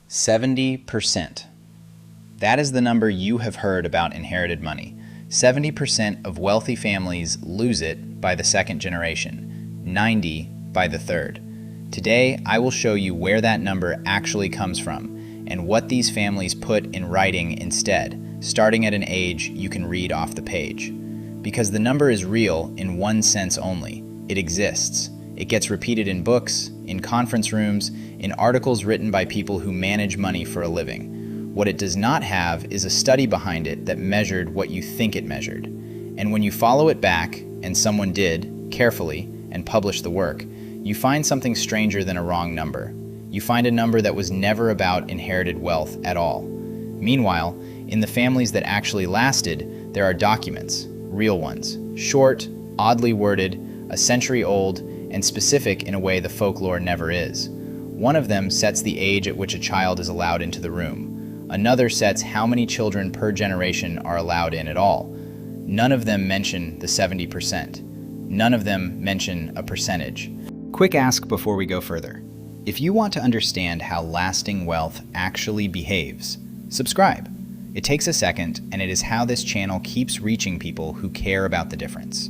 70%. That is the number you have heard about inherited money. 70% of wealthy families lose it by the second generation, 90% by the third. Today, I will show you where that number actually comes from and what these families put in writing instead, starting at an age you can read off the page. Because the number is real in one sense only. It exists. It gets repeated in books, in conference rooms, in articles written by people who manage money for a living. What it does not have is a study behind it that measured what you think it measured. And when you follow it back, and someone did, carefully, and published the work, you find something stranger than a wrong number. You find a number that was never about inherited wealth at all. Meanwhile, in the families that actually lasted, there are documents, real ones, short, oddly worded, a century old, and specific in a way the folklore never is. One of them sets the age at which a child is allowed into the room. Another sets how many children per generation are allowed in at all. None of them mention the 70%. None of them mention a percentage. Quick ask before we go further. If you want to understand how lasting wealth actually behaves, subscribe. It takes a second, and it is how this channel keeps reaching people who care about the difference.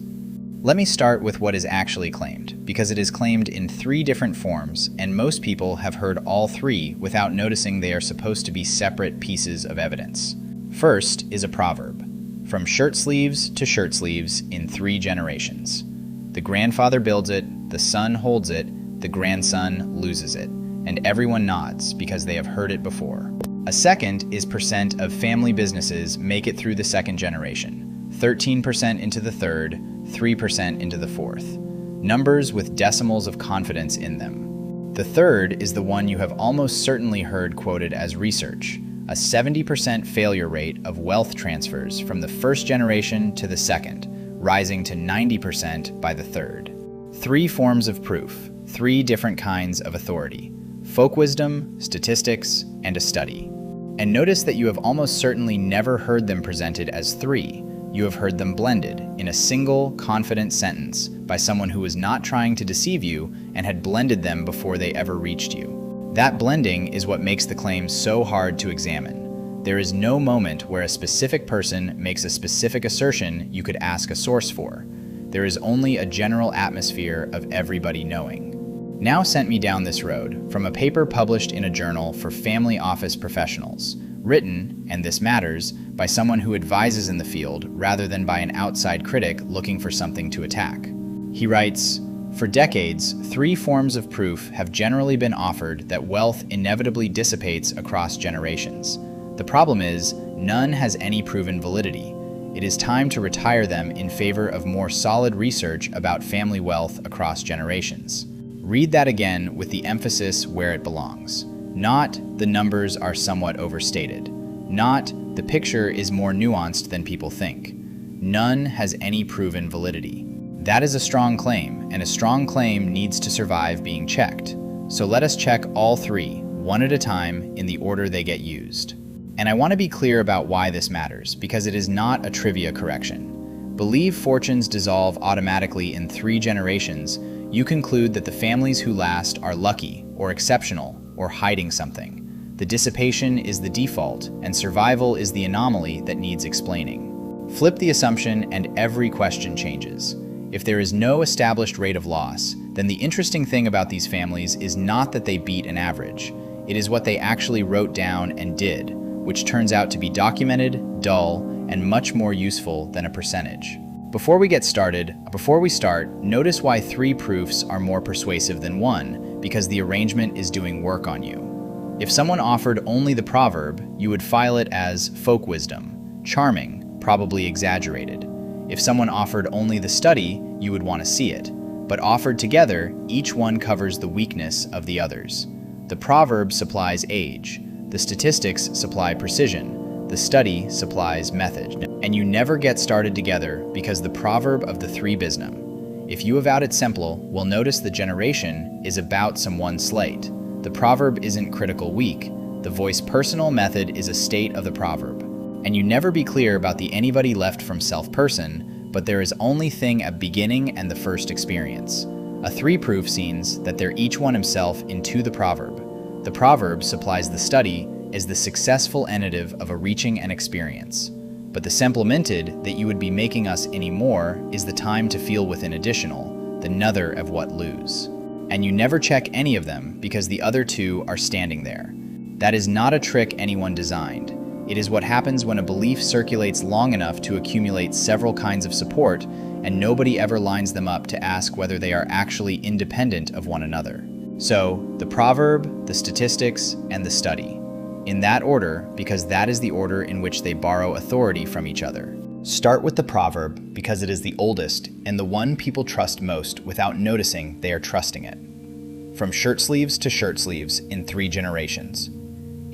Let me start with what is actually claimed, because it is claimed in 3 different forms, and most people have heard all 3 without noticing they are supposed to be separate pieces of evidence. First is a proverb, from shirt sleeves to shirt sleeves in 3 generations. The grandfather builds it, the son holds it, the grandson loses it, and everyone nods because they have heard it before. A second is percent of family businesses make it through the second generation, 13% into the third, 3% into the fourth. Numbers with decimals of confidence in them. The third is the one you have almost certainly heard quoted as research, a 70% failure rate of wealth transfers from the first generation to the second, rising to 90% by the third. 3 forms of proof, 3 different kinds of authority: folk wisdom, statistics, and a study. And notice that you have almost certainly never heard them presented as 3. You have heard them blended in a single, confident sentence by someone who was not trying to deceive you and had blended them before they ever reached you. That blending is what makes the claim so hard to examine. There is no moment where a specific person makes a specific assertion you could ask a source for. There is only a general atmosphere of everybody knowing. Now sent me down this road from a paper published in a journal for family office professionals, written, and this matters, by someone who advises in the field rather than by an outside critic looking for something to attack. He writes, "For decades, 3 forms of proof have generally been offered that wealth inevitably dissipates across generations. The problem is, none has any proven validity. It is time to retire them in favor of more solid research about family wealth across generations." Read that again with the emphasis where it belongs. Not the numbers are somewhat overstated. Not the picture is more nuanced than people think. None has any proven validity. That is a strong claim, and a strong claim needs to survive being checked. So let us check all 3, one at a time, in the order they get used. And I want to be clear about why this matters, because it is not a trivia correction. Believe fortunes dissolve automatically in 3 generations, you conclude that the families who last are lucky, or exceptional, or hiding something. The dissipation is the default, and survival is the anomaly that needs explaining. Flip the assumption, and every question changes. If there is no established rate of loss, then the interesting thing about these families is not that they beat an average. It is what they actually wrote down and did, which turns out to be documented, dull, and much more useful than a percentage. Before we start, notice why 3 proofs are more persuasive than 1, because the arrangement is doing work on you. If someone offered only the proverb, you would file it as folk wisdom, charming, probably exaggerated. If someone offered only the study, you would want to see it. But offered together, each one covers the weakness of the others. The proverb supplies age, the statistics supply precision, the study supplies method, and you never get started together because the proverb of the 3 bisnum. If you avowed it simple, will notice the generation is about some one slate. The proverb isn't critical weak. The voice personal method is a state of the proverb. And you never be clear about the anybody left from self-person, but there is only thing at beginning and the first experience. A 3 proof scenes that they're each one himself into the proverb. The proverb supplies the study as the successful endtive of a reaching an experience. But the supplemented that you would be making us any more is the time to feel within additional, the nother of what lose. And you never check any of them because the other two are standing there. That is not a trick anyone designed. It is what happens when a belief circulates long enough to accumulate several kinds of support and nobody ever lines them up to ask whether they are actually independent of one another. So, the proverb, the statistics, and the study. In that order, because that is the order in which they borrow authority from each other. Start with the proverb because it is the oldest and the one people trust most without noticing they are trusting it. From shirt sleeves to shirt sleeves in 3 generations.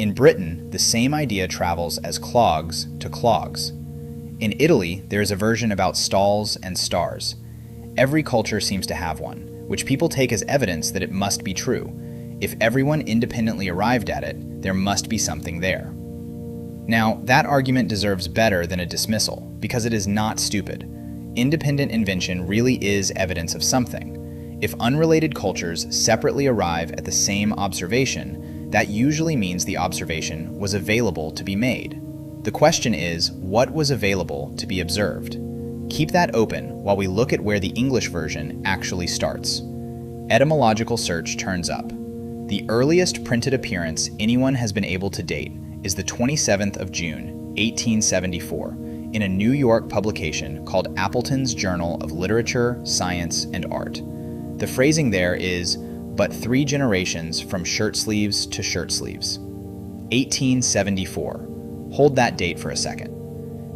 In Britain, the same idea travels as clogs to clogs. In Italy, there is a version about stalls and stars. Every culture seems to have one, which people take as evidence that it must be true. If everyone independently arrived at it, there must be something there. Now, that argument deserves better than a dismissal, because it is not stupid. Independent invention really is evidence of something. If unrelated cultures separately arrive at the same observation, that usually means the observation was available to be made. The question is, what was available to be observed? Keep that open while we look at where the English version actually starts. Etymological search turns up. The earliest printed appearance anyone has been able to date is the 27th of June, 1874, in a New York publication called Appleton's Journal of Literature, Science, and Art. The phrasing there is, but 3 generations from shirt sleeves to shirt sleeves. 1874. Hold that date for a second.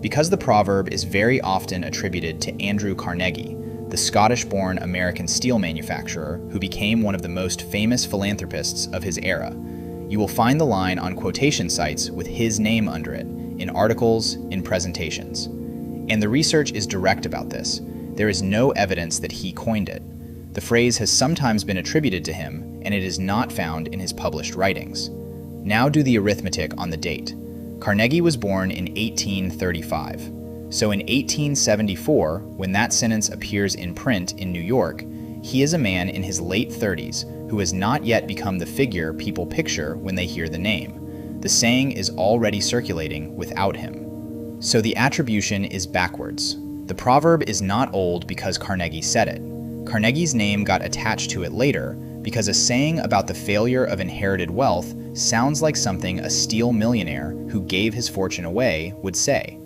Because the proverb is very often attributed to Andrew Carnegie, the Scottish-born American steel manufacturer who became one of the most famous philanthropists of his era, you will find the line on quotation sites with his name under it, in articles, in presentations. And the research is direct about this. There is no evidence that he coined it. The phrase has sometimes been attributed to him, and it is not found in his published writings. Now do the arithmetic on the date. Carnegie was born in 1835. So in 1874, when that sentence appears in print in New York, he is a man in his late 30s who has not yet become the figure people picture when they hear the name. The saying is already circulating without him. So the attribution is backwards. The proverb is not old because Carnegie said it. Carnegie's name got attached to it later because a saying about the failure of inherited wealth sounds like something a steel millionaire who gave his fortune away would say.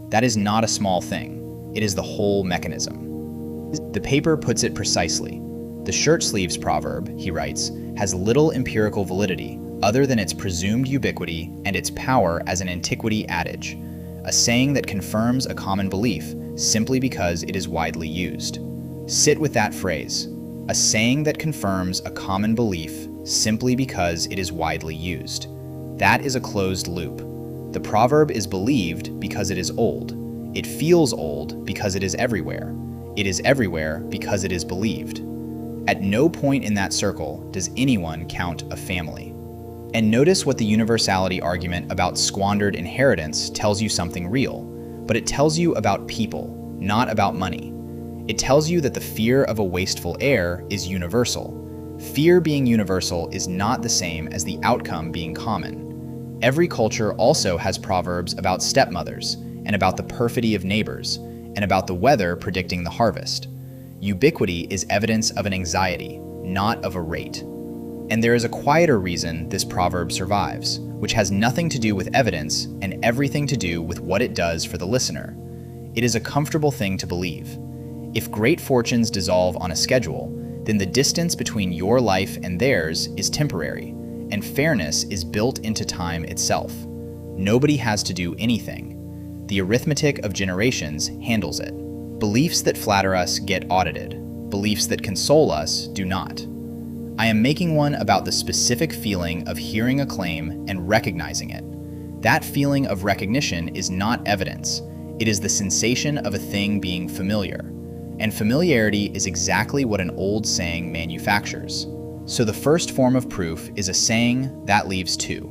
That is not a small thing. It is the whole mechanism. The paper puts it precisely. The shirt sleeves proverb, he writes, has little empirical validity other than its presumed ubiquity and its power as an antiquity adage, a saying that confirms a common belief simply because it is widely used. Sit with that phrase, a saying that confirms a common belief simply because it is widely used. That is a closed loop. The proverb is believed because it is old. It feels old because it is everywhere. It is everywhere because it is believed. At no point in that circle does anyone count a family. And notice what the universality argument about squandered inheritance tells you something real, but it tells you about people, not about money. It tells you that the fear of a wasteful heir is universal. Fear being universal is not the same as the outcome being common. Every culture also has proverbs about stepmothers, and about the perfidy of neighbors, and about the weather predicting the harvest. Ubiquity is evidence of an anxiety, not of a rate. And there is a quieter reason this proverb survives, which has nothing to do with evidence and everything to do with what it does for the listener. It is a comfortable thing to believe. If great fortunes dissolve on a schedule, then the distance between your life and theirs is temporary, and fairness is built into time itself. Nobody has to do anything. The arithmetic of generations handles it. Beliefs that flatter us get audited. Beliefs that console us do not. I am making one about the specific feeling of hearing a claim and recognizing it. That feeling of recognition is not evidence. It is the sensation of a thing being familiar. And familiarity is exactly what an old saying manufactures. So the first form of proof is a saying that leaves 2.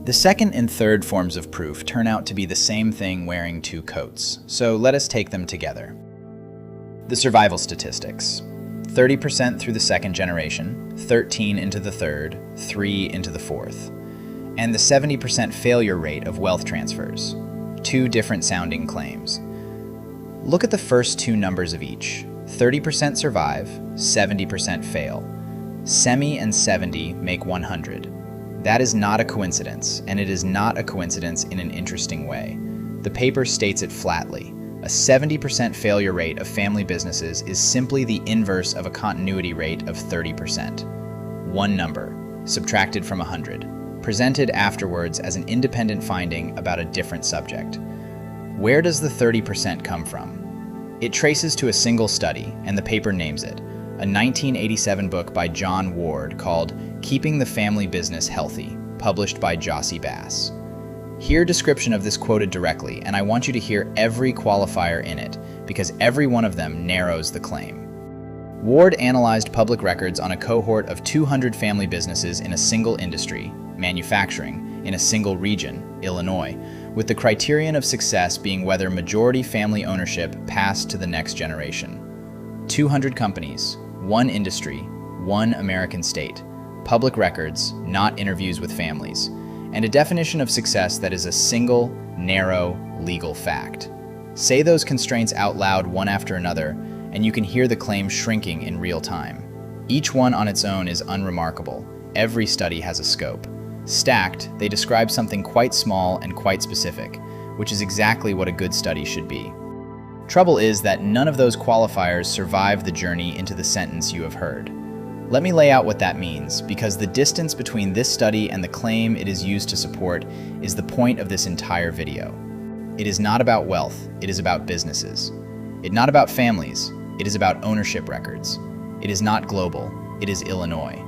The second and third forms of proof turn out to be the same thing wearing 2 coats, so let us take them together. The survival statistics. 30% through the second generation, 13 into the third, 3 into the fourth. And the 70% failure rate of wealth transfers. Two different sounding claims. Look at the first two numbers of each. 30% survive, 70% fail. Semi and 70 make 100. That is not a coincidence, and it is not a coincidence in an interesting way. The paper states it flatly. A 70% failure rate of family businesses is simply the inverse of a continuity rate of 30%. One number, subtracted from 100, presented afterwards as an independent finding about a different subject. Where does the 30% come from? It traces to a single study, and the paper names it, a 1987 book by John Ward called Keeping the Family Business Healthy, published by Jossie Bass. Hear description of this quoted directly, and I want you to hear every qualifier in it, because every one of them narrows the claim. Ward analyzed public records on a cohort of 200 family businesses in a single industry, manufacturing, in a single region, Illinois, with the criterion of success being whether majority family ownership passed to the next generation. 200 companies, one industry, one American state, public records, not interviews with families, and a definition of success that is a single, narrow, legal fact. Say those constraints out loud one after another, and you can hear the claim shrinking in real time. Each one on its own is unremarkable. Every study has a scope. Stacked, they describe something quite small and quite specific, which is exactly what a good study should be. Trouble is that none of those qualifiers survive the journey into the sentence you have heard. Let me lay out what that means, because the distance between this study and the claim it is used to support is the point of this entire video. It is not about wealth, it is about businesses. It is not about families, it is about ownership records. It is not global, it is Illinois.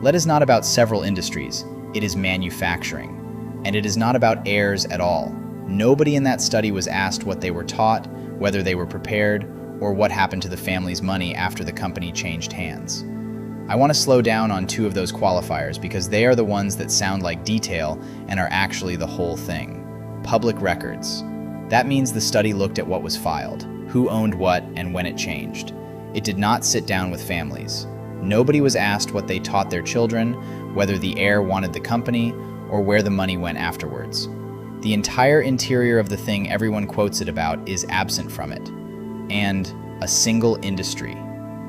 It is not about several industries, it is manufacturing. And it is not about heirs at all. Nobody in that study was asked what they were taught, whether they were prepared, or what happened to the family's money after the company changed hands. I want to slow down on two of those qualifiers because they are the ones that sound like detail and are actually the whole thing. Public records. That means the study looked at what was filed, who owned what, and when it changed. It did not sit down with families. Nobody was asked what they taught their children, whether the heir wanted the company, or where the money went afterwards. The entire interior of the thing everyone quotes it about is absent from it. And a single industry.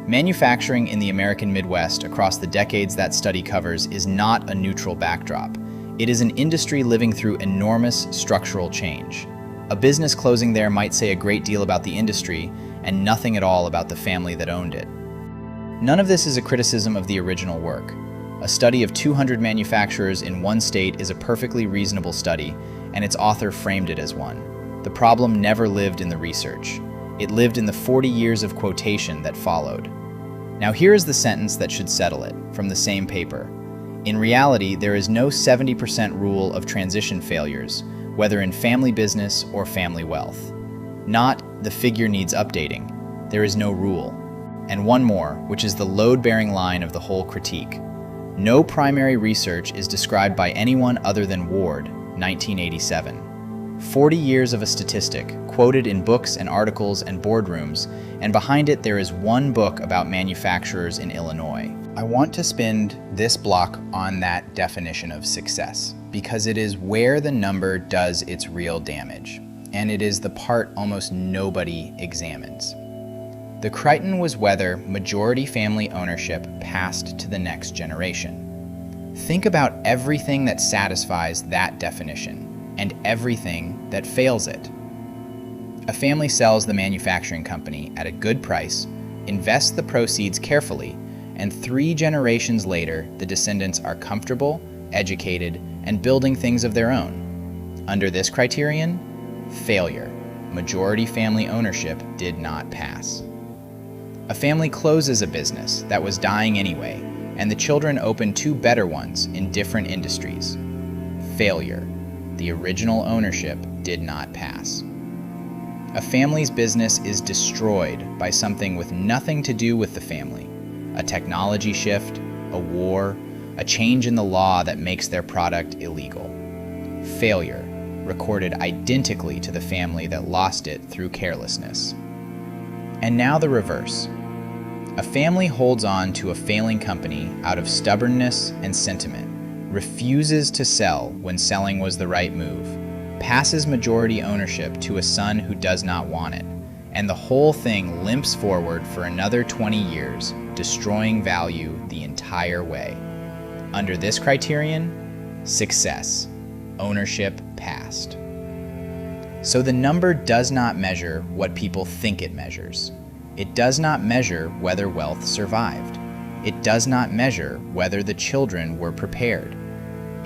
Manufacturing in the American Midwest across the decades that study covers is not a neutral backdrop. It is an industry living through enormous structural change. A business closing there might say a great deal about the industry and nothing at all about the family that owned it. None of this is a criticism of the original work. A study of 200 manufacturers in one state is a perfectly reasonable study, and its author framed it as one. The problem never lived in the research. It lived in the 40 years of quotation that followed. Now here is the sentence that should settle it, from the same paper. In reality, there is no 70% rule of transition failures, whether in family business or family wealth. Not, the figure needs updating. There is no rule. And one more, which is the load-bearing line of the whole critique. No primary research is described by anyone other than Ward, 1987. 40 years of a statistic, quoted in books and articles and boardrooms, and behind it there is one book about manufacturers in Illinois. I want to spend this block on that definition of success, because it is where the number does its real damage, and it is the part almost nobody examines. The criterion was whether majority family ownership passed to the next generation. Think about everything that satisfies that definition, and everything that fails it. A family sells the manufacturing company at a good price, invests the proceeds carefully, and 3 generations later, the descendants are comfortable, educated, and building things of their own. Under this criterion, failure. Majority family ownership did not pass. A family closes a business that was dying anyway, and the children open 2 better ones in different industries. Failure. The original ownership did not pass. A family's business is destroyed by something with nothing to do with the family. A technology shift, a war, a change in the law that makes their product illegal. Failure, recorded identically to the family that lost it through carelessness. And now the reverse. A family holds on to a failing company out of stubbornness and sentiment, refuses to sell when selling was the right move, passes majority ownership to a son who does not want it, and the whole thing limps forward for another 20 years, destroying value the entire way. Under this criterion, success, ownership passed. So the number does not measure what people think it measures. It does not measure whether wealth survived. It does not measure whether the children were prepared.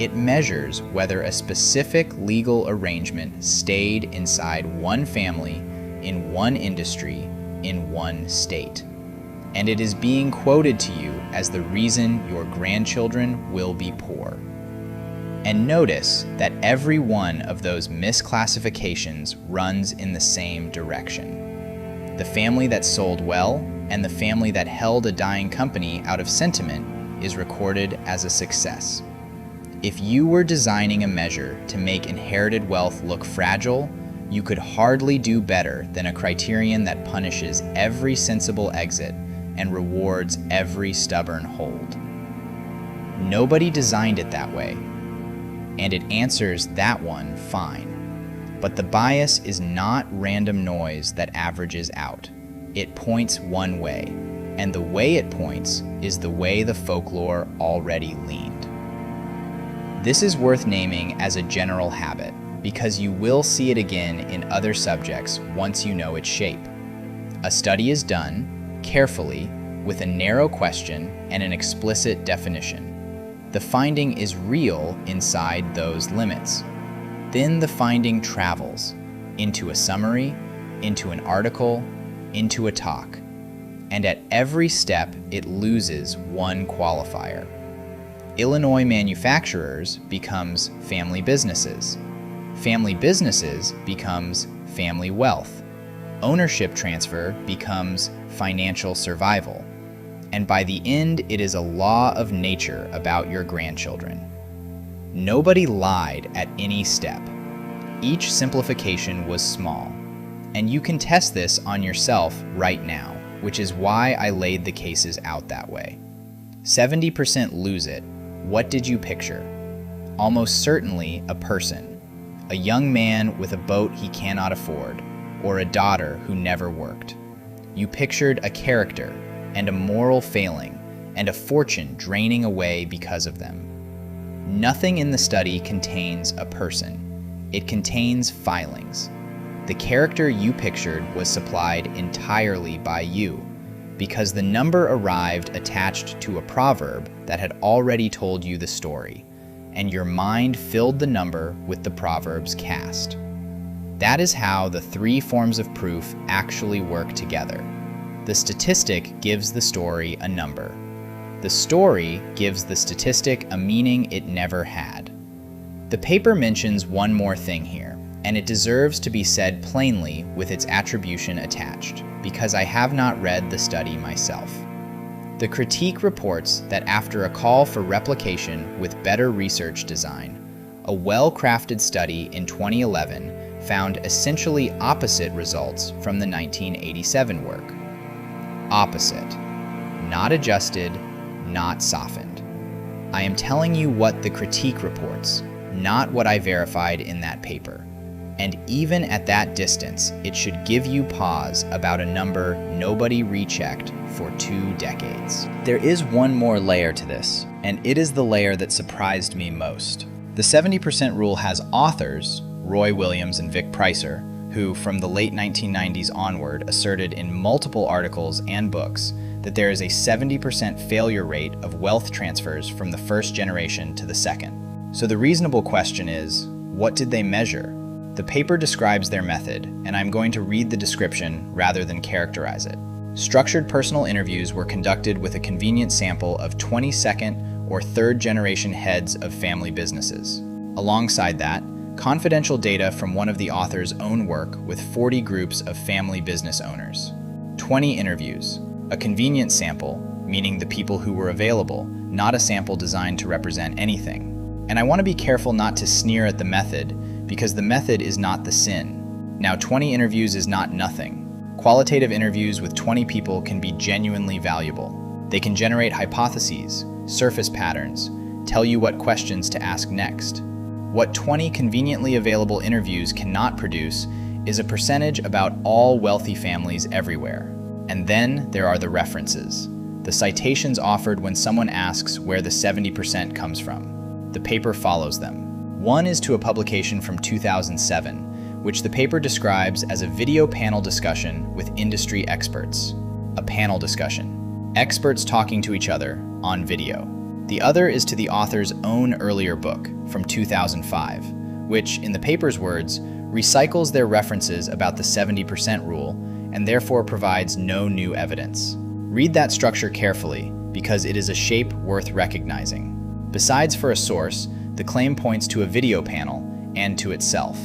It measures whether a specific legal arrangement stayed inside one family, in one industry, in one state. And it is being quoted to you as the reason your grandchildren will be poor. And notice that every one of those misclassifications runs in the same direction. The family that sold well and the family that held a dying company out of sentiment is recorded as a success. If you were designing a measure to make inherited wealth look fragile, you could hardly do better than a criterion that punishes every sensible exit and rewards every stubborn hold. Nobody designed it that way, and it answers that one fine. But the bias is not random noise that averages out. It points one way, and the way it points is the way the folklore already leaned. This is worth naming as a general habit, because you will see it again in other subjects once you know its shape. A study is done, carefully, with a narrow question and an explicit definition. The finding is real inside those limits. Then the finding travels into a summary, into an article, into a talk. And at every step, it loses one qualifier. Illinois manufacturers becomes family businesses. Family businesses becomes family wealth. Ownership transfer becomes financial survival. And by the end, it is a law of nature about your grandchildren. Nobody lied at any step. Each simplification was small. And you can test this on yourself right now, which is why I laid the cases out that way. 70% lose it. What did you picture? Almost certainly a person. A young man with a boat he cannot afford, or a daughter who never worked. You pictured a character and a moral failing and a fortune draining away because of them. Nothing in the study contains a person. It contains filings. The character you pictured was supplied entirely by you, because the number arrived attached to a proverb that had already told you the story, and your mind filled the number with the proverb's cast. That is how the three forms of proof actually work together. The statistic gives the story a number. The story gives the statistic a meaning it never had. The paper mentions one more thing here, and it deserves to be said plainly with its attribution attached, because I have not read the study myself. The critique reports that after a call for replication with better research design, a well-crafted study in 2011 found essentially opposite results from the 1987 work. Opposite. Not adjusted, not softened. I am telling you what the critique reports, not what I verified in that paper. And even at that distance, it should give you pause about a number nobody rechecked for 2 decades. There is one more layer to this, and it is the layer that surprised me most. The 70% rule has authors, Roy Williams and Vic Pricer, who from the late 1990s onward asserted in multiple articles and books that there is a 70% failure rate of wealth transfers from the first generation to the second. So the reasonable question is, what did they measure? The paper describes their method, and I'm going to read the description rather than characterize it. Structured personal interviews were conducted with a convenient sample of 22nd or 3rd generation heads of family businesses. Alongside that, confidential data from one of the author's own work with 40 groups of family business owners. 20 interviews, a convenient sample, meaning the people who were available, not a sample designed to represent anything. And I want to be careful not to sneer at the method, because the method is not the sin. Now, 20 interviews is not nothing. Qualitative interviews with 20 people can be genuinely valuable. They can generate hypotheses, surface patterns, tell you what questions to ask next. What 20 conveniently available interviews cannot produce is a percentage about all wealthy families everywhere. And then there are the references, the citations offered when someone asks where the 70% comes from. The paper follows them. One is to a publication from 2007, which the paper describes as a video panel discussion with industry experts. A panel discussion. Experts talking to each other on video. The other is to the author's own earlier book from 2005, which, in the paper's words, recycles their references about the 70% rule and therefore provides no new evidence. Read that structure carefully because it is a shape worth recognizing. Besides for a source, the claim points to a video panel and to itself.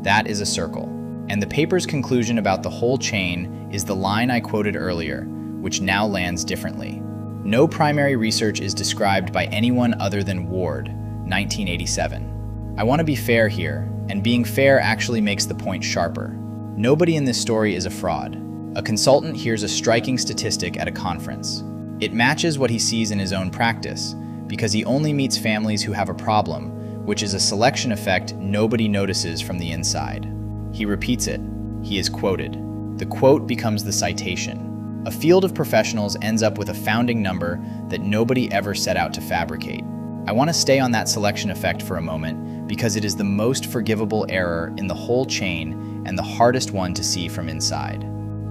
That is a circle. And the paper's conclusion about the whole chain is the line I quoted earlier, which now lands differently. No primary research is described by anyone other than Ward, 1987. I want to be fair here, and being fair actually makes the point sharper. Nobody in this story is a fraud. A consultant hears a striking statistic at a conference. It matches what he sees in his own practice, because he only meets families who have a problem, which is a selection effect nobody notices from the inside. He repeats it. He is quoted. The quote becomes the citation. A field of professionals ends up with a founding number that nobody ever set out to fabricate. I want to stay on that selection effect for a moment because it is the most forgivable error in the whole chain and the hardest one to see from inside.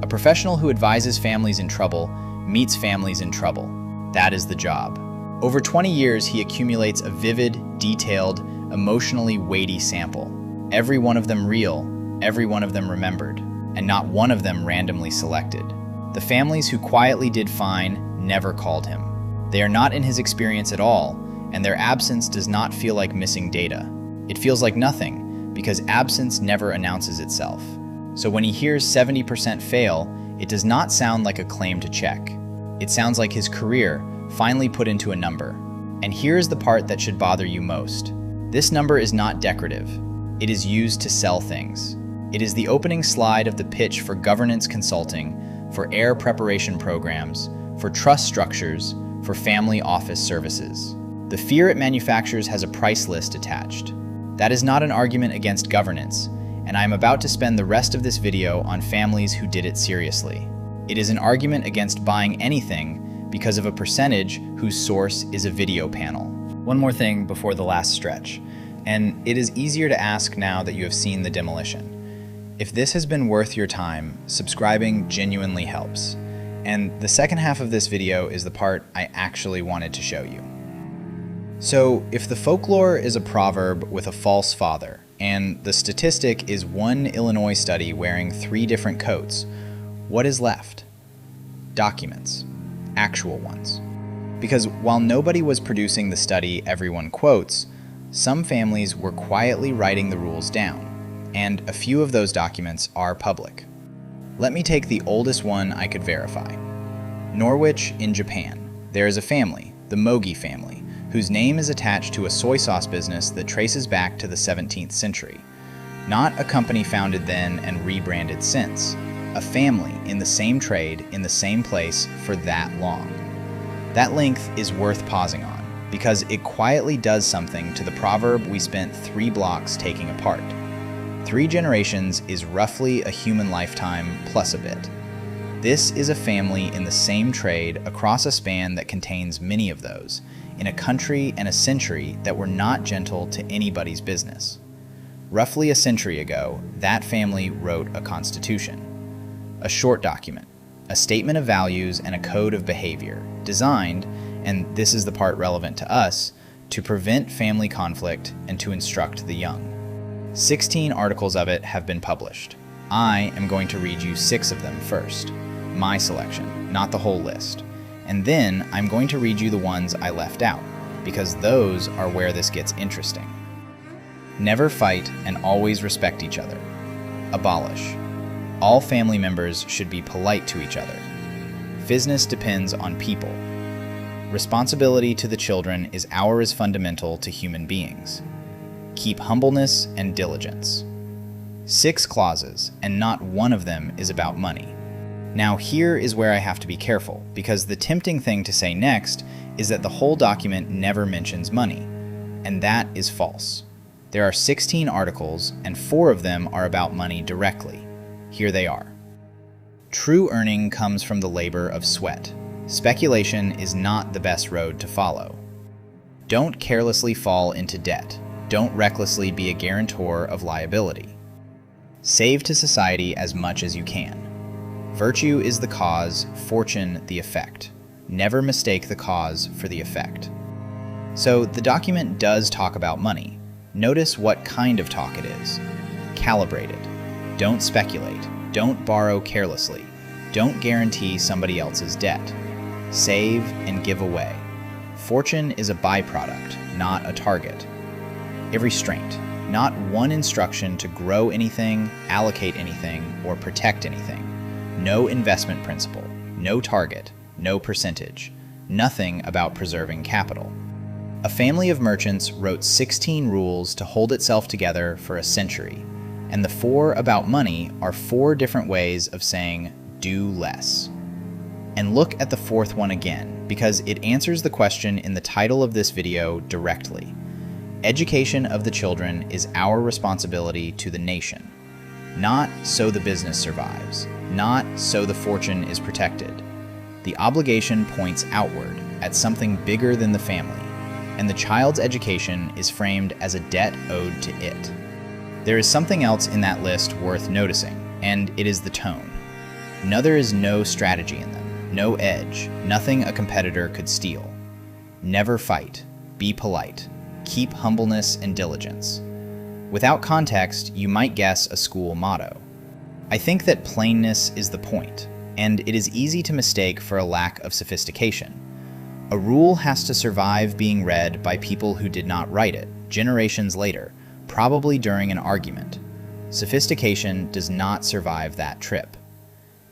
A professional who advises families in trouble meets families in trouble. That is the job. Over 20 years, he accumulates a vivid, detailed, emotionally weighty sample. Every one of them real, every one of them remembered, and not one of them randomly selected. The families who quietly did fine never called him. They are not in his experience at all, and their absence does not feel like missing data. It feels like nothing, because absence never announces itself. So when he hears 70% fail, it does not sound like a claim to check. It sounds like his career finally put into a number. And here's the part that should bother you most. This number is not decorative. It is used to sell things. It is the opening slide of the pitch for governance consulting, for heir preparation programs, for trust structures, for family office services. The fear it manufactures has a price list attached. That is not an argument against governance, and I am about to spend the rest of this video on families who did it seriously. It is an argument against buying anything because of a percentage whose source is a video panel. One more thing before the last stretch, and it is easier to ask now that you have seen the demolition. If this has been worth your time, subscribing genuinely helps. And the second half of this video is the part I actually wanted to show you. So, if the folklore is a proverb with a false father, and the statistic is one Illinois study wearing 3 different coats, what is left? Documents. Actual ones. Because while nobody was producing the study everyone quotes, some families were quietly writing the rules down. And a few of those documents are public. Let me take the oldest one I could verify. Norwich in Japan. There is a family, the Mogi family, whose name is attached to a soy sauce business that traces back to the 17th century. Not a company founded then and rebranded since. A family in the same trade, in the same place for that long. That length is worth pausing on, because it quietly does something to the proverb we spent 3 blocks taking apart. 3 generations is roughly a human lifetime plus a bit. This is a family in the same trade across a span that contains many of those, in a country and a century that were not gentle to anybody's business. Roughly a century ago, that family wrote a constitution. A short document, a statement of values and a code of behavior, designed, and this is the part relevant to us, to prevent family conflict and to instruct the young. 16 articles of it have been published. I am going to read you 6 of them first, my selection, not the whole list. And then I'm going to read you the ones I left out, because those are where this gets interesting. Never fight and always respect each other. Abolish. All family members should be polite to each other. Business depends on people. Responsibility to the children is as fundamental to human beings. Keep humbleness and diligence. 6 clauses, and not one of them is about money. Now here is where I have to be careful, because the tempting thing to say next is that the whole document never mentions money, and that is false. There are 16 articles, and 4 of them are about money directly. Here they are. True earning comes from the labor of sweat. Speculation is not the best road to follow. Don't carelessly fall into debt. Don't recklessly be a guarantor of liability. Save to society as much as you can. Virtue is the cause, fortune the effect. Never mistake the cause for the effect. So the document does talk about money. Notice what kind of talk it is. Calibrated. Don't speculate. Don't borrow carelessly. Don't guarantee somebody else's debt. Save and give away. Fortune is a byproduct, not a target. A restraint. Not one instruction to grow anything, allocate anything, or protect anything. No investment principle, no target, no percentage, nothing about preserving capital. A family of merchants wrote 16 rules to hold itself together for a century, and the 4 about money are 4 different ways of saying do less. And look at the 4th one again, because it answers the question in the title of this video directly. Education of the children is our responsibility to the nation. Not so the business survives, not so the fortune is protected. The obligation points outward at something bigger than the family, and the child's education is framed as a debt owed to it. There is something else in that list worth noticing, and it is the tone. There is no strategy in them, no edge, nothing a competitor could steal. Never fight, be polite, keep humbleness and diligence. Without context, you might guess a school motto. I think that plainness is the point, and it is easy to mistake for a lack of sophistication. A rule has to survive being read by people who did not write it, generations later, probably during an argument. Sophistication does not survive that trip.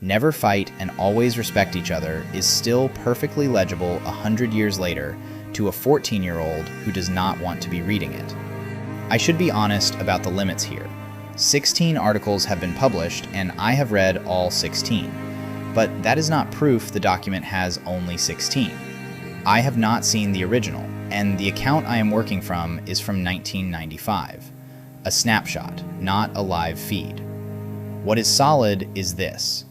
Never fight and always respect each other is still perfectly legible 100 years later to a 14-year-old who does not want to be reading it. I should be honest about the limits here. 16 articles have been published, and I have read all 16. But that is not proof the document has only 16. I have not seen the original, and the account I am working from is from 1995. A snapshot, not a live feed. What is solid is this.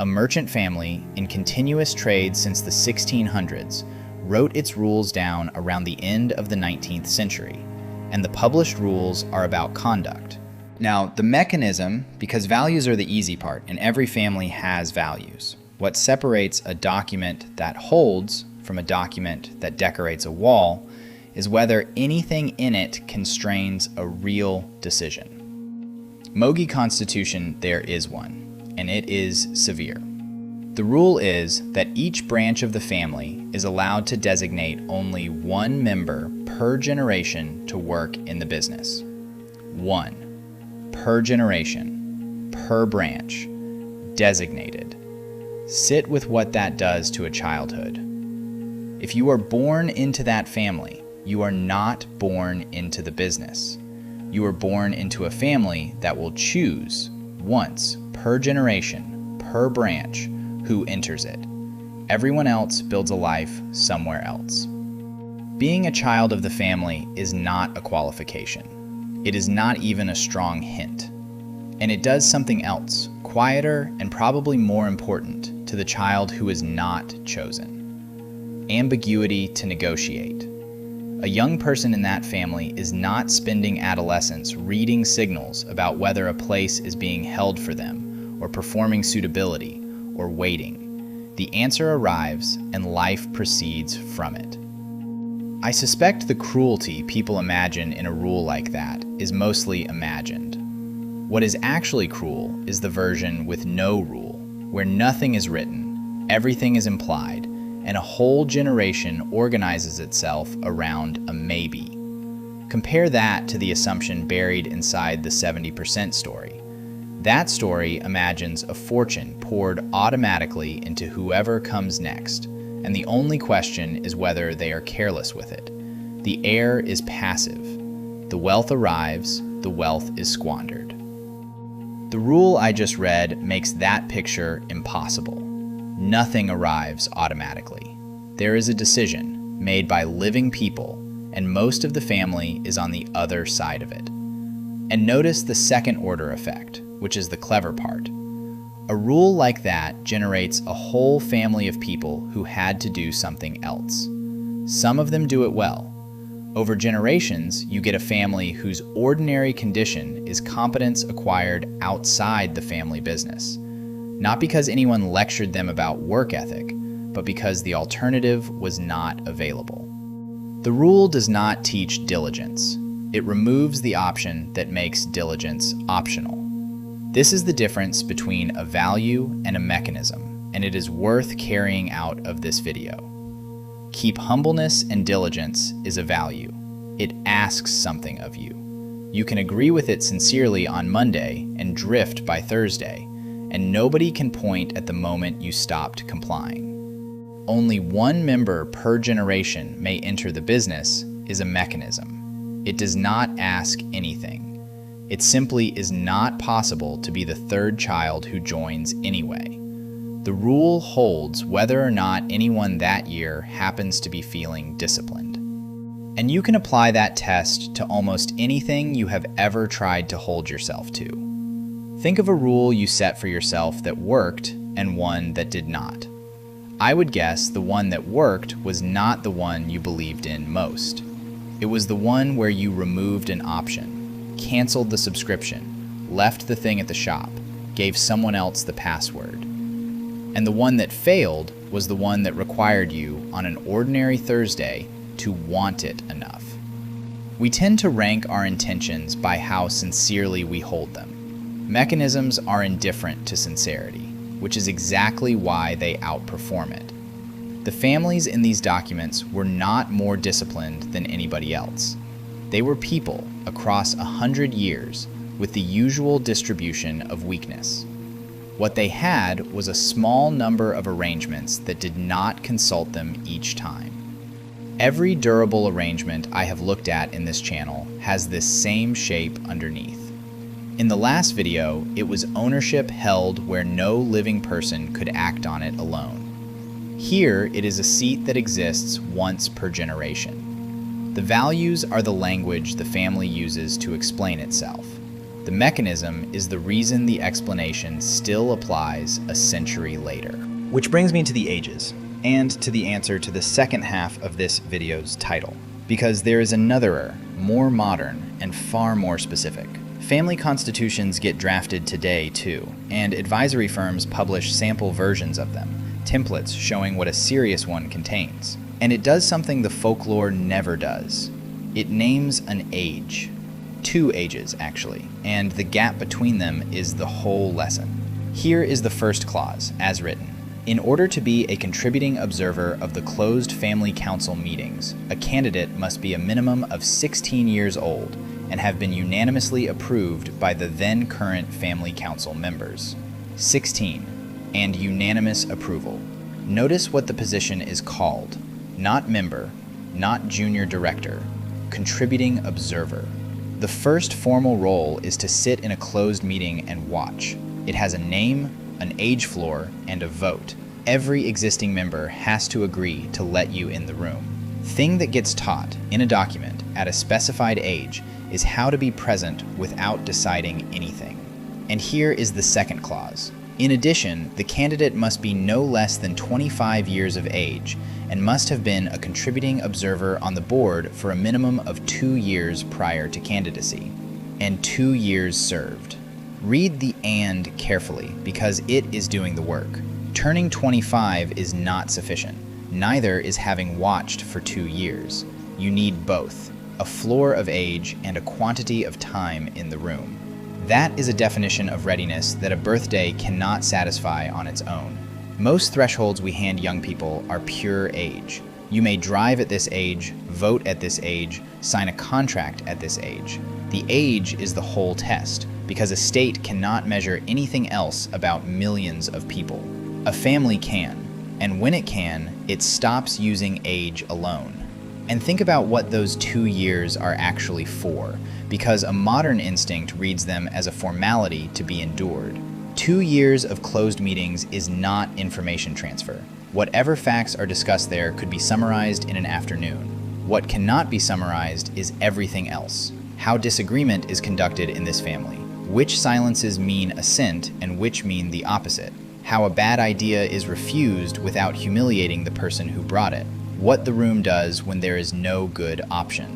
A merchant family, in continuous trade since the 1600s, wrote its rules down around the end of the 19th century, and the published rules are about conduct. Now, the mechanism, because values are the easy part, and every family has values. What separates a document that holds from a document that decorates a wall is whether anything in it constrains a real decision. Mogi Constitution, there is one, and it is severe. The rule is that each branch of the family is allowed to designate only one member per generation to work in the business. 1 per generation, per branch, designated. Sit with what that does to a childhood. If you are born into that family, you are not born into the business. You are born into a family that will choose once per generation, per branch, who enters it. Everyone else builds a life somewhere else. Being a child of the family is not a qualification. It is not even a strong hint. And it does something else, quieter and probably more important to the child who is not chosen. Ambiguity to negotiate. A young person in that family is not spending adolescence reading signals about whether a place is being held for them, or performing suitability, or waiting. The answer arrives, and life proceeds from it. I suspect the cruelty people imagine in a rule like that is mostly imagined. What is actually cruel is the version with no rule, where nothing is written, everything is implied, and a whole generation organizes itself around a maybe. Compare that to the assumption buried inside the 70% story. That story imagines a fortune poured automatically into whoever comes next, and the only question is whether they are careless with it. The heir is passive. The wealth arrives, the wealth is squandered. The rule I just read makes that picture impossible. Nothing arrives automatically. There is a decision made by living people, and most of the family is on the other side of it. And notice the second order effect, which is the clever part. A rule like that generates a whole family of people who had to do something else. Some of them do it well. Over generations, you get a family whose ordinary condition is competence acquired outside the family business. Not because anyone lectured them about work ethic, but because the alternative was not available. The rule does not teach diligence. It removes the option that makes diligence optional. This is the difference between a value and a mechanism, and it is worth carrying out of this video. Keep humbleness and diligence is a value. It asks something of you. You can agree with it sincerely on Monday and drift by Thursday, and nobody can point at the moment you stopped complying. Only one member per generation may enter the business is a mechanism. It does not ask anything. It simply is not possible to be the third child who joins anyway. The rule holds whether or not anyone that year happens to be feeling disciplined. And you can apply that test to almost anything you have ever tried to hold yourself to. Think of a rule you set for yourself that worked and one that did not. I would guess the one that worked was not the one you believed in most. It was the one where you removed an option, canceled the subscription, left the thing at the shop, gave someone else the password. And the one that failed was the one that required you, on an ordinary Thursday, to want it enough. We tend to rank our intentions by how sincerely we hold them. Mechanisms are indifferent to sincerity, which is exactly why they outperform it. The families in these documents were not more disciplined than anybody else. They were people across 100 years with the usual distribution of weakness. What they had was a small number of arrangements that did not consult them each time. Every durable arrangement I have looked at in this channel has this same shape underneath. In the last video, it was ownership held where no living person could act on it alone. Here, it is a seat that exists once per generation. The values are the language the family uses to explain itself. The mechanism is the reason the explanation still applies a century later. Which brings me to the ages, and to the answer to the second half of this video's title, because there is another, more modern, and far more specific. Family constitutions get drafted today too, and advisory firms publish sample versions of them, templates showing what a serious one contains. And it does something the folklore never does. It names an age. 2 ages, actually, and the gap between them is the whole lesson. Here is the first clause, as written. In order to be a contributing observer of the closed family council meetings, a candidate must be a minimum of 16 years old and have been unanimously approved by the then current family council members. 16, and unanimous approval. Notice what the position is called. Not member, not junior director, contributing observer. The first formal role is to sit in a closed meeting and watch. It has a name, an age floor, and a vote. Every existing member has to agree to let you in the room. Thing that gets taught in a document at a specified age is how to be present without deciding anything. And here is the second clause. In addition, the candidate must be no less than 25 years of age and must have been a contributing observer on the board for a minimum of 2 years prior to candidacy, and 2 years served. Read the "and" carefully because it is doing the work. Turning 25 is not sufficient. Neither is having watched for 2 years. You need both, a floor of age and a quantity of time in the room. That is a definition of readiness that a birthday cannot satisfy on its own. Most thresholds we hand young people are pure age. You may drive at this age, vote at this age, sign a contract at this age. The age is the whole test, because a state cannot measure anything else about millions of people. A family can, and when it can, it stops using age alone. And think about what those 2 years are actually for, because a modern instinct reads them as a formality to be endured. 2 years of closed meetings is not information transfer. Whatever facts are discussed there could be summarized in an afternoon. What cannot be summarized is everything else. How disagreement is conducted in this family. Which silences mean assent and which mean the opposite. How a bad idea is refused without humiliating the person who brought it. What the room does when there is no good option.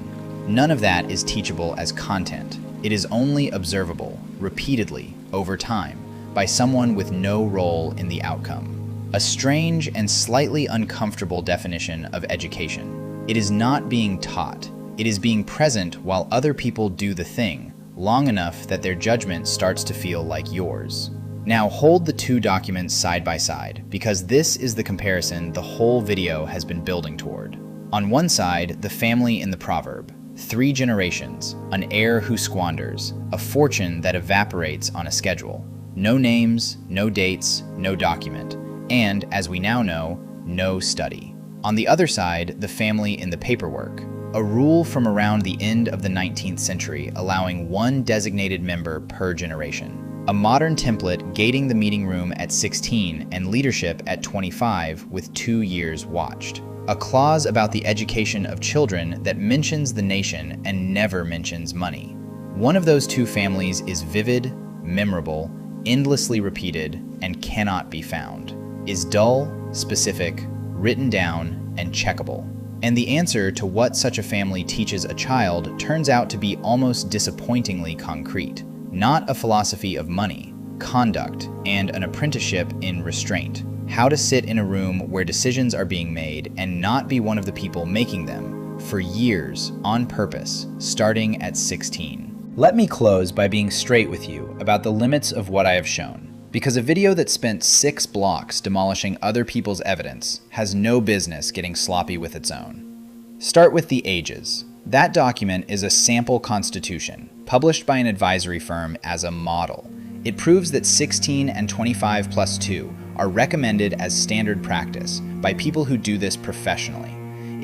None of that is teachable as content. It is only observable, repeatedly, over time, by someone with no role in the outcome. A strange and slightly uncomfortable definition of education. It is not being taught. It is being present while other people do the thing, long enough that their judgment starts to feel like yours. Now hold the 2 documents side by side, because this is the comparison the whole video has been building toward. On one side, the family in the proverb. 3 generations, an heir who squanders, a fortune that evaporates on a schedule. No names, no dates, no document, and, as we now know, no study. On the other side, the family in the paperwork. A rule from around the end of the 19th century allowing 1 designated member per generation. A modern template gating the meeting room at 16 and leadership at 25 with 2 years watched. A clause about the education of children that mentions the nation and never mentions money. One of those 2 families is vivid, memorable, endlessly repeated, and cannot be found. Is dull, specific, written down, and checkable. And the answer to what such a family teaches a child turns out to be almost disappointingly concrete. Not a philosophy of money, conduct, and an apprenticeship in restraint. How to sit in a room where decisions are being made and not be one of the people making them, for years, on purpose, starting at 16. Let me close by being straight with you about the limits of what I have shown. Because a video that spent 6 blocks demolishing other people's evidence has no business getting sloppy with its own. Start with the ages. That document is a sample constitution, published by an advisory firm as a model. It proves that 16 and 25 plus 2 are recommended as standard practice by people who do this professionally.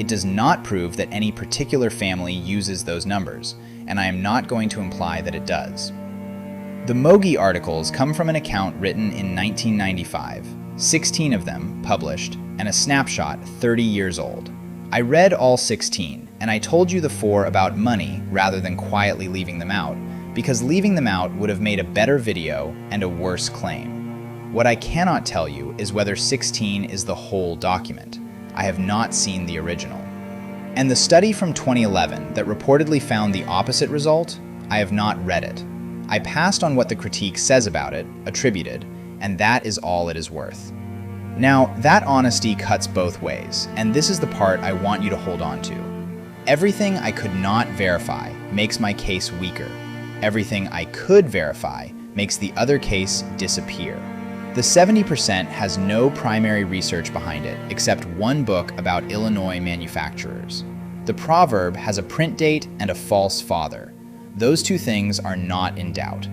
It does not prove that any particular family uses those numbers, and I am not going to imply that it does. The Mogi articles come from an account written in 1995, 16 of them published, and a snapshot 30 years old. I read all 16, and I told you the 4 about money rather than quietly leaving them out, because leaving them out would have made a better video and a worse claim. What I cannot tell you is whether 16 is the whole document. I have not seen the original. And the study from 2011 that reportedly found the opposite result, I have not read it. I passed on what the critique says about it, attributed, and that is all it is worth. Now, that honesty cuts both ways, and this is the part I want you to hold on to. Everything I could not verify makes my case weaker. Everything I could verify makes the other case disappear. The 70% has no primary research behind it except one book about Illinois manufacturers. The proverb has a print date and a false father. Those 2 things are not in doubt.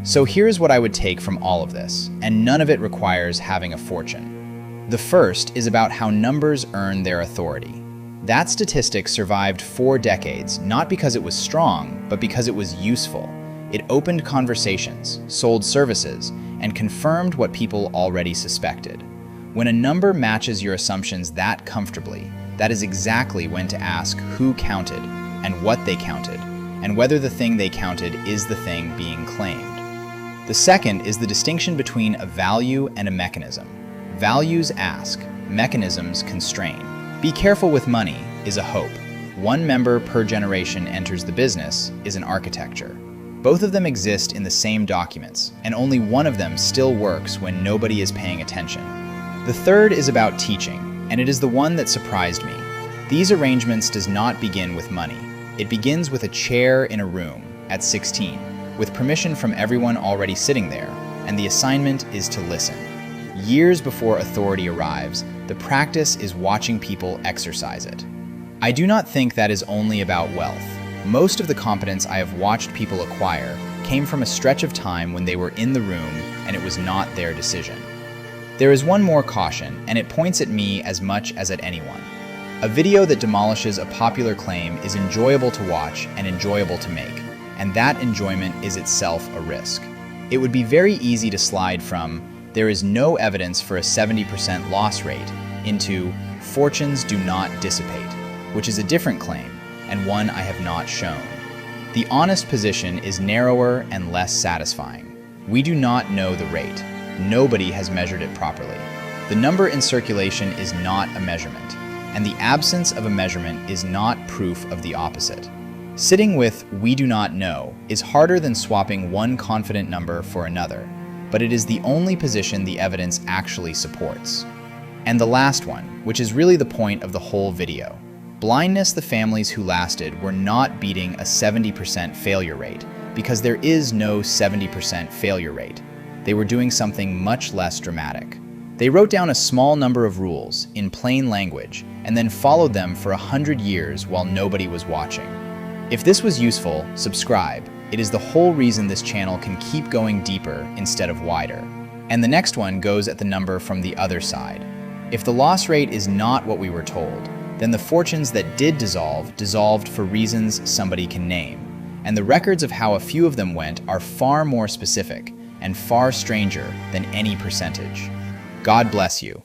So here's what I would take from all of this, and none of it requires having a fortune. The first is about how numbers earn their authority. That statistic survived 4 decades, not because it was strong, but because it was useful. It opened conversations, sold services, and confirmed what people already suspected. When a number matches your assumptions that comfortably, that is exactly when to ask who counted, and what they counted, and whether the thing they counted is the thing being claimed. The second is the distinction between a value and a mechanism. Values ask, mechanisms constrain. Be careful with money is a hope. 1 member per generation enters the business is an architecture. Both of them exist in the same documents, and only one of them still works when nobody is paying attention. The third is about teaching, and it is the one that surprised me. These arrangements does not begin with money. It begins with a chair in a room at 16, with permission from everyone already sitting there, and the assignment is to listen. Years before authority arrives, the practice is watching people exercise it. I do not think that is only about wealth. Most of the competence I have watched people acquire came from a stretch of time when they were in the room and it was not their decision. There is one more caution, and it points at me as much as at anyone. A video that demolishes a popular claim is enjoyable to watch and enjoyable to make, and that enjoyment is itself a risk. It would be very easy to slide from "there is no evidence for a 70% loss rate" into "fortunes do not dissipate," which is a different claim, and one I have not shown. The honest position is narrower and less satisfying. We do not know the rate. Nobody has measured it properly. The number in circulation is not a measurement, and the absence of a measurement is not proof of the opposite. Sitting with "we do not know" is harder than swapping one confident number for another, but it is the only position the evidence actually supports. And the last one, which is really the point of the whole video. Blindness, the families who lasted were not beating a 70% failure rate, because there is no 70% failure rate. They were doing something much less dramatic. They wrote down a small number of rules in plain language and then followed them for 100 years while nobody was watching. If this was useful, subscribe. It is the whole reason this channel can keep going deeper instead of wider. And the next one goes at the number from the other side. If the loss rate is not what we were told, then the fortunes that did dissolved for reasons somebody can name. And the records of how a few of them went are far more specific and far stranger than any percentage. God bless you.